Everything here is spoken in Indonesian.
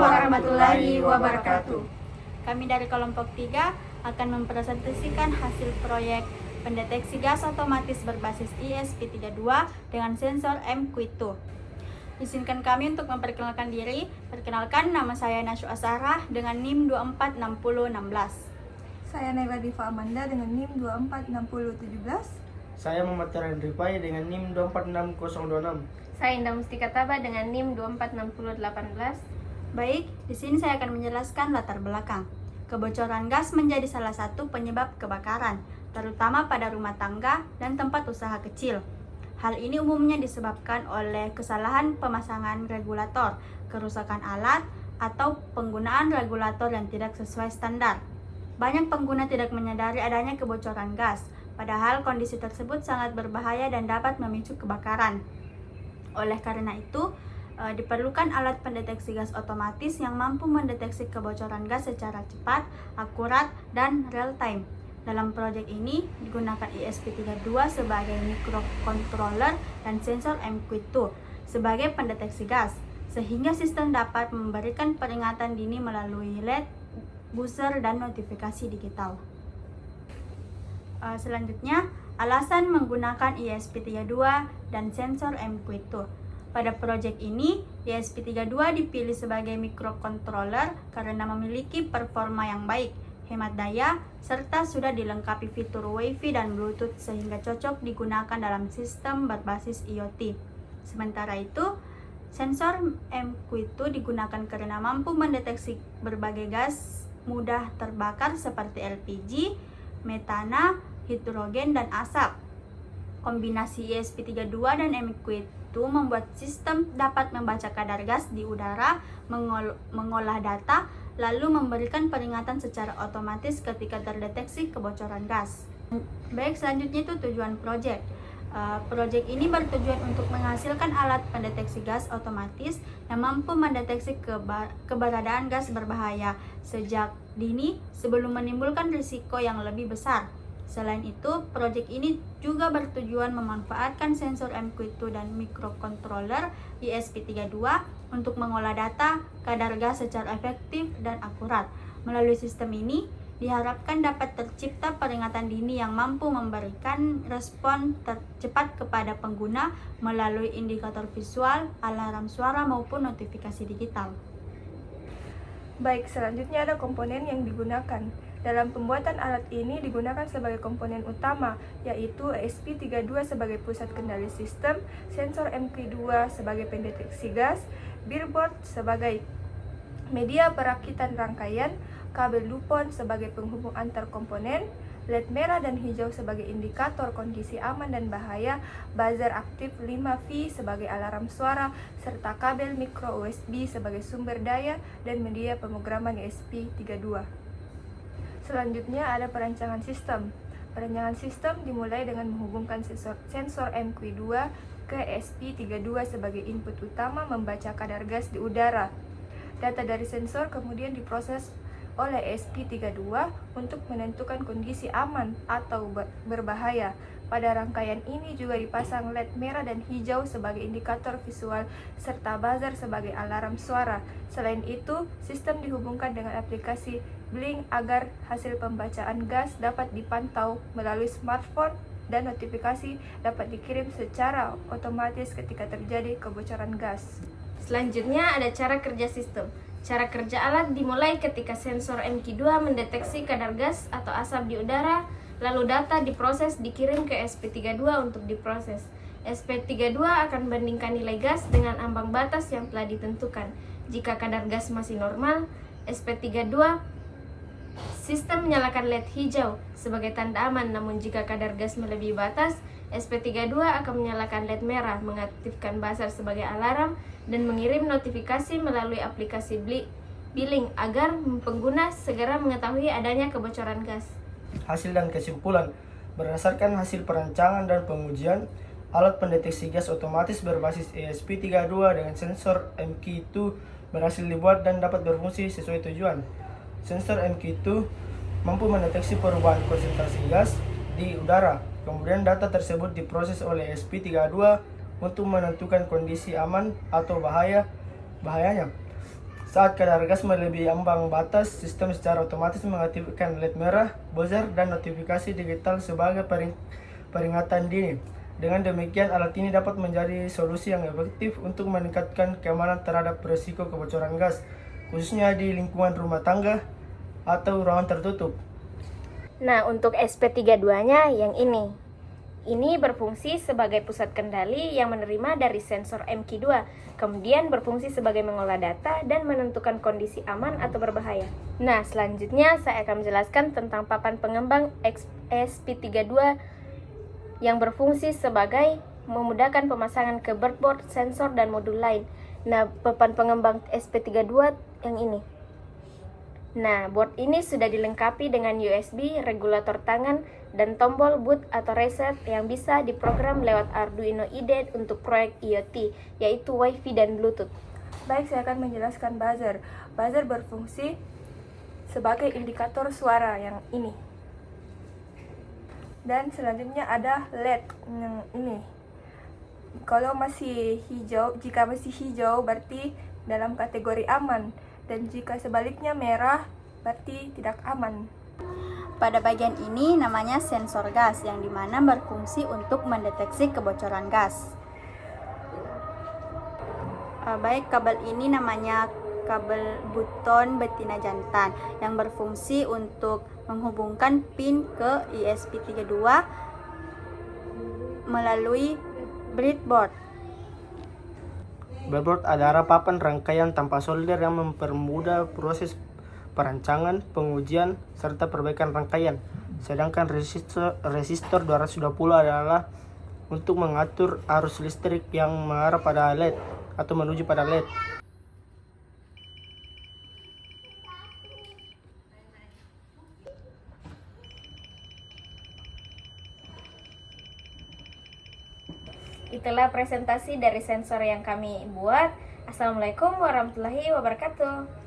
warahmatullahi wabarakatuh. Kami dari kelompok 3 akan mempresentasikan hasil proyek pendeteksi gas otomatis berbasis ESP32 dengan sensor MQ2. Izinkan kami untuk memperkenalkan diri. Perkenalkan, nama saya Nasyu Asarah dengan NIM 246016. Saya Naila Diva Amanda dengan NIM 246017. Saya Muhammad Tarhan Ripai dengan NIM 246026. Saya Indah Mustika Taba dengan NIM 246018. Baik, di sini saya akan menjelaskan latar belakang. Kebocoran gas menjadi salah satu penyebab kebakaran, terutama pada rumah tangga dan tempat usaha kecil. Hal ini umumnya disebabkan oleh kesalahan pemasangan regulator, kerusakan alat, atau penggunaan regulator yang tidak sesuai standar. Banyak pengguna tidak menyadari adanya kebocoran gas, padahal kondisi tersebut sangat berbahaya dan dapat memicu kebakaran. Oleh karena itu, diperlukan alat pendeteksi gas otomatis yang mampu mendeteksi kebocoran gas secara cepat, akurat, dan real time. Dalam proyek ini digunakan ESP32 sebagai microcontroller dan sensor MQ2 sebagai pendeteksi gas, sehingga sistem dapat memberikan peringatan dini melalui LED, buzzer, dan notifikasi digital. Selanjutnya, alasan menggunakan ESP32 dan sensor MQ2. Pada proyek ini, ESP32 dipilih sebagai microcontroller karena memiliki performa yang baik, hemat daya, serta sudah dilengkapi fitur Wi-Fi dan Bluetooth sehingga cocok digunakan dalam sistem berbasis IoT. Sementara itu, sensor MQ2 digunakan karena mampu mendeteksi berbagai gas mudah terbakar seperti LPG, metana, hidrogen, dan asap. Kombinasi ESP32 dan MQ2 membuat sistem dapat membaca kadar gas di udara, mengolah data, lalu memberikan peringatan secara otomatis ketika terdeteksi kebocoran gas. Baik, selanjutnya itu tujuan proyek. Proyek ini bertujuan untuk menghasilkan alat pendeteksi gas otomatis yang mampu mendeteksi keberadaan gas berbahaya sejak dini sebelum menimbulkan risiko yang lebih besar. Selain itu, proyek ini juga bertujuan memanfaatkan sensor MQ2 dan microcontroller ESP32 untuk mengolah data kadar gas secara efektif dan akurat. Melalui sistem ini, diharapkan dapat tercipta peringatan dini yang mampu memberikan respon tercepat kepada pengguna melalui indikator visual, alarm suara, maupun notifikasi digital. Baik, selanjutnya ada komponen yang digunakan. Dalam pembuatan alat ini digunakan sebagai komponen utama, yaitu ESP32 sebagai pusat kendali sistem, sensor MQ2 sebagai pendeteksi gas, breadboard sebagai media perakitan rangkaian, kabel DuPont sebagai penghubung antar komponen, LED merah dan hijau sebagai indikator kondisi aman dan bahaya, buzzer aktif 5V sebagai alarm suara, serta kabel micro USB sebagai sumber daya dan media pemrograman ESP32. Selanjutnya ada perancangan sistem. Perancangan sistem dimulai dengan menghubungkan sensor MQ2 ke ESP32 sebagai input utama membaca kadar gas di udara. Data dari sensor kemudian diproses oleh ESP32 untuk menentukan kondisi aman atau berbahaya. Pada rangkaian ini juga dipasang LED merah dan hijau sebagai indikator visual serta buzzer sebagai alarm suara. Selain itu, sistem dihubungkan dengan aplikasi Blink agar hasil pembacaan gas dapat dipantau melalui smartphone dan notifikasi dapat dikirim secara otomatis ketika terjadi kebocoran gas. Selanjutnya ada cara kerja sistem. Cara kerja alat dimulai ketika sensor MQ2 mendeteksi kadar gas atau asap di udara, lalu data diproses dikirim ke ESP32 untuk diproses. ESP32 akan bandingkan nilai gas dengan ambang batas yang telah ditentukan. Jika kadar gas masih normal, ESP32 sistem menyalakan LED hijau sebagai tanda aman, namun jika kadar gas melebihi batas, ESP32 akan menyalakan LED merah, mengaktifkan buzzer sebagai alarm, dan mengirim notifikasi melalui aplikasi billing agar pengguna segera mengetahui adanya kebocoran gas. Hasil dan kesimpulan. Berdasarkan hasil perancangan dan pengujian, alat pendeteksi gas otomatis berbasis ESP32 dengan sensor MQ2 berhasil dibuat dan dapat berfungsi sesuai tujuan. Sensor MQ2 mampu mendeteksi perubahan konsentrasi gas di udara. Kemudian data tersebut diproses oleh ESP32 untuk menentukan kondisi aman atau bahayanya. Saat kadar gas melebihi ambang batas, sistem secara otomatis mengaktifkan LED merah, buzzer, dan notifikasi digital sebagai peringatan dini. Dengan demikian, alat ini dapat menjadi solusi yang efektif untuk meningkatkan keamanan terhadap risiko kebocoran gas, khususnya di lingkungan rumah tangga atau ruangan tertutup. Nah, untuk SP32-nya yang ini. Ini berfungsi sebagai pusat kendali yang menerima dari sensor MQ2, kemudian berfungsi sebagai mengolah data dan menentukan kondisi aman atau berbahaya. Nah, selanjutnya saya akan menjelaskan tentang papan pengembang SP32 yang berfungsi sebagai memudahkan pemasangan ke breadboard, sensor, dan modul lain. Nah, papan pengembang SP32 yang ini. Nah, board ini sudah dilengkapi dengan USB, regulator tangan, dan tombol boot atau reset yang bisa diprogram lewat Arduino IDE untuk proyek IoT, yaitu Wi-Fi dan Bluetooth. Baik, saya akan menjelaskan buzzer. Buzzer berfungsi sebagai indikator suara yang ini. Dan selanjutnya ada LED yang ini. Kalau masih hijau, jika masih hijau berarti dalam kategori aman, dan jika sebaliknya merah berarti tidak aman. Pada bagian ini namanya sensor gas yang dimana berfungsi untuk mendeteksi kebocoran gas. Baik, kabel ini namanya kabel buton betina jantan yang berfungsi untuk menghubungkan pin ke ESP32 melalui breadboard. Breadboard adalah papan rangkaian tanpa solder yang mempermudah proses perancangan, pengujian, serta perbaikan rangkaian. Sedangkan resistor 220 adalah untuk mengatur arus listrik yang mengarah pada LED atau menuju pada LED. Itulah presentasi dari sensor yang kami buat. Assalamualaikum warahmatullahi wabarakatuh.